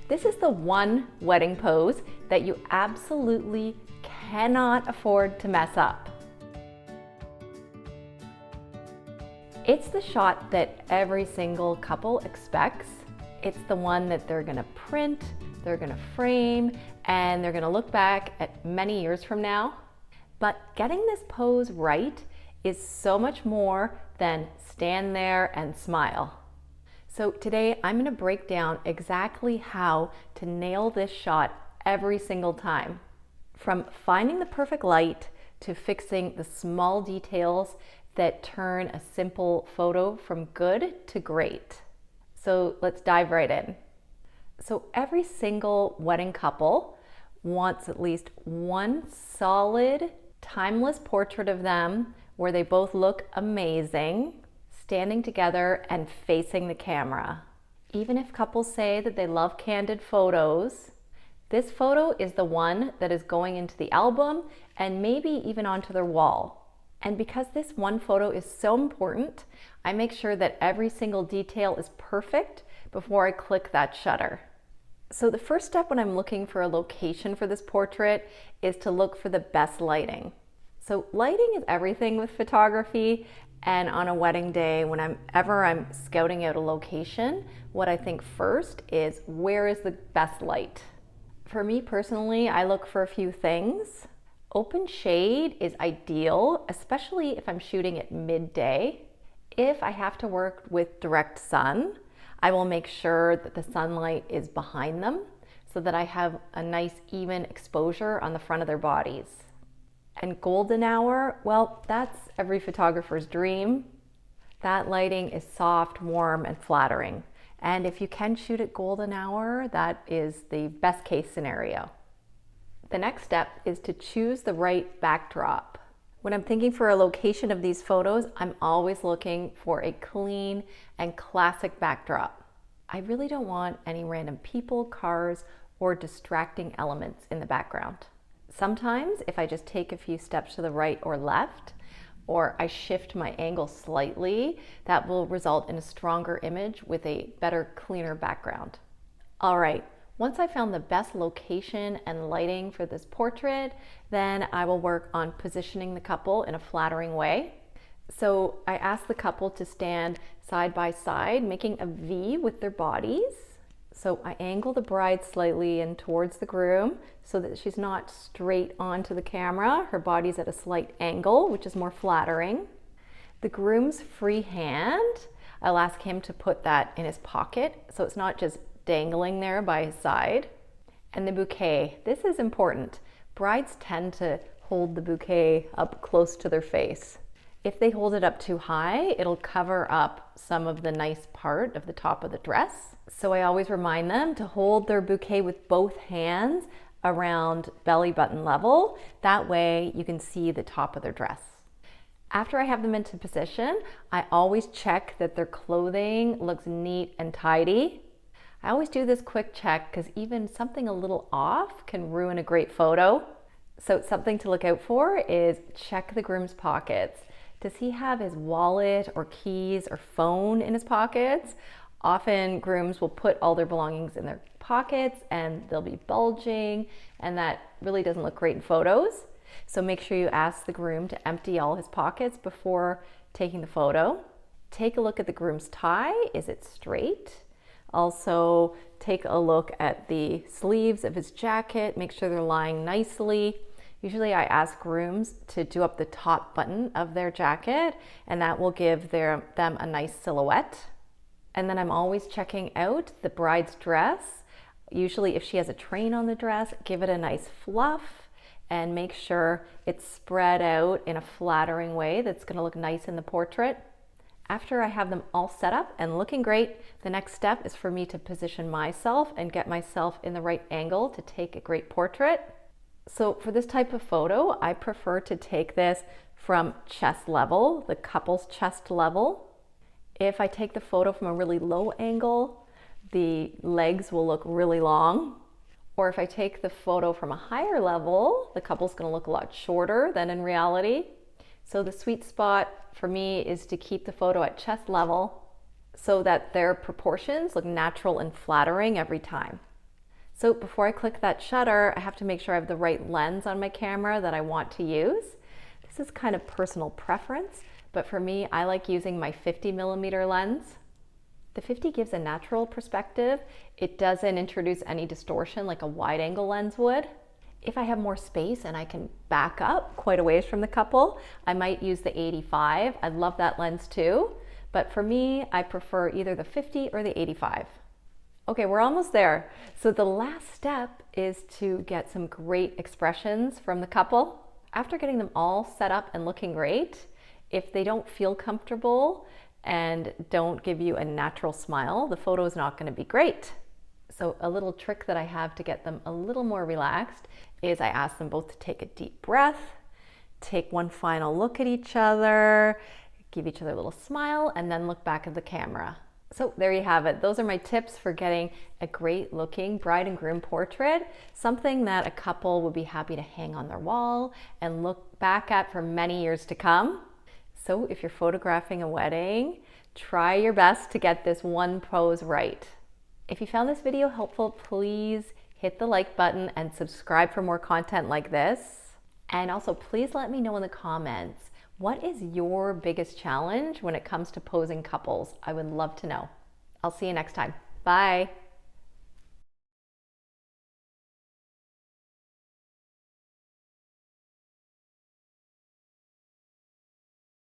This is the one wedding pose that you absolutely cannot afford to mess up. It's the shot that every single couple expects. It's the one that they're gonna print, they're gonna frame, and they're gonna look back at many years from now. But getting this pose right is so much more than stand there and smile. So today I'm gonna break down exactly how to nail this shot every single time. From finding the perfect light to fixing the small details that turn a simple photo from good to great. So let's dive right in. So every single wedding couple wants at least one solid, timeless portrait of them where they both look amazing, standing together and facing the camera. Even if couples say that they love candid photos, this photo is the one that is going into the album and maybe even onto their wall. And because this one photo is so important, I make sure that every single detail is perfect before I click that shutter. So the first step when I'm looking for a location for this portrait is to look for the best lighting. So lighting is everything with photography, and on a wedding day, whenever I'm scouting out a location, what I think first is, where is the best light? For me personally, I look for a few things. Open shade is ideal, especially if I'm shooting at midday. If I have to work with direct sun, I will make sure that the sunlight is behind them so that I have a nice even exposure on the front of their bodies. And golden hour, well, that's every photographer's dream. That lighting is soft, warm, and flattering. And if you can shoot at golden hour, that is the best case scenario. The next step is to choose the right backdrop. When I'm thinking for a location of these photos, I'm always looking for a clean and classic backdrop. I really don't want any random people, cars, or distracting elements in the background. Sometimes if I just take a few steps to the right or left, or I shift my angle slightly, that will result in a stronger image with a better, cleaner background. All right, once I found the best location and lighting for this portrait, then I will work on positioning the couple in a flattering way. So I ask the couple to stand side by side, making a V with their bodies. So I angle the bride slightly in towards the groom so that she's not straight onto the camera. Her body's at a slight angle, which is more flattering. The groom's free hand, I'll ask him to put that in his pocket so it's not just dangling there by his side. And the bouquet, this is important. Brides tend to hold the bouquet up close to their face. If they hold it up too high, it'll cover up some of the nice part of the top of the dress. So I always remind them to hold their bouquet with both hands around belly button level. That way you can see the top of their dress. After I have them into position, I always check that their clothing looks neat and tidy. I always do this quick check because even something a little off can ruin a great photo. So something to look out for is check the groom's pockets. Does he have his wallet or keys or phone in his pockets? Often grooms will put all their belongings in their pockets and they'll be bulging, and that really doesn't look great in photos. So make sure you ask the groom to empty all his pockets before taking the photo. Take a look at the groom's tie. Is it straight? Also take a look at the sleeves of his jacket. Make sure they're lying nicely. Usually I ask grooms to do up the top button of their jacket, and that will give them a nice silhouette. And then I'm always checking out the bride's dress. Usually if she has a train on the dress, give it a nice fluff and make sure it's spread out in a flattering way that's going to look nice in the portrait. After I have them all set up and looking great, the next step is for me to position myself and get myself in the right angle to take a great portrait. So for this type of photo, I prefer to take this from chest level, the couple's chest level. If I take the photo from a really low angle, the legs will look really long. Or if I take the photo from a higher level, the couple's gonna look a lot shorter than in reality. So the sweet spot for me is to keep the photo at chest level so that their proportions look natural and flattering every time. So before I click that shutter, I have to make sure I have the right lens on my camera that I want to use. This is kind of personal preference, but for me, I like using my 50mm lens. The 50 gives a natural perspective. It doesn't introduce any distortion like a wide angle lens would. If I have more space and I can back up quite a ways from the couple, I might use the 85. I love that lens too, but for me, I prefer either the 50 or the 85. Okay, we're almost there. So the last step is to get some great expressions from the couple. After getting them all set up and looking great, if they don't feel comfortable and don't give you a natural smile, the photo is not going to be great. So a little trick that I have to get them a little more relaxed is I ask them both to take a deep breath, take one final look at each other, give each other a little smile, and then look back at the camera. So there you have it. Those are my tips for getting a great looking bride and groom portrait, something that a couple would be happy to hang on their wall and look back at for many years to come. So if you're photographing a wedding, try your best to get this one pose right. If you found this video helpful, please hit the like button and subscribe for more content like this. And also please let me know in the comments, what is your biggest challenge when it comes to posing couples? I would love to know. I'll see you next time. Bye.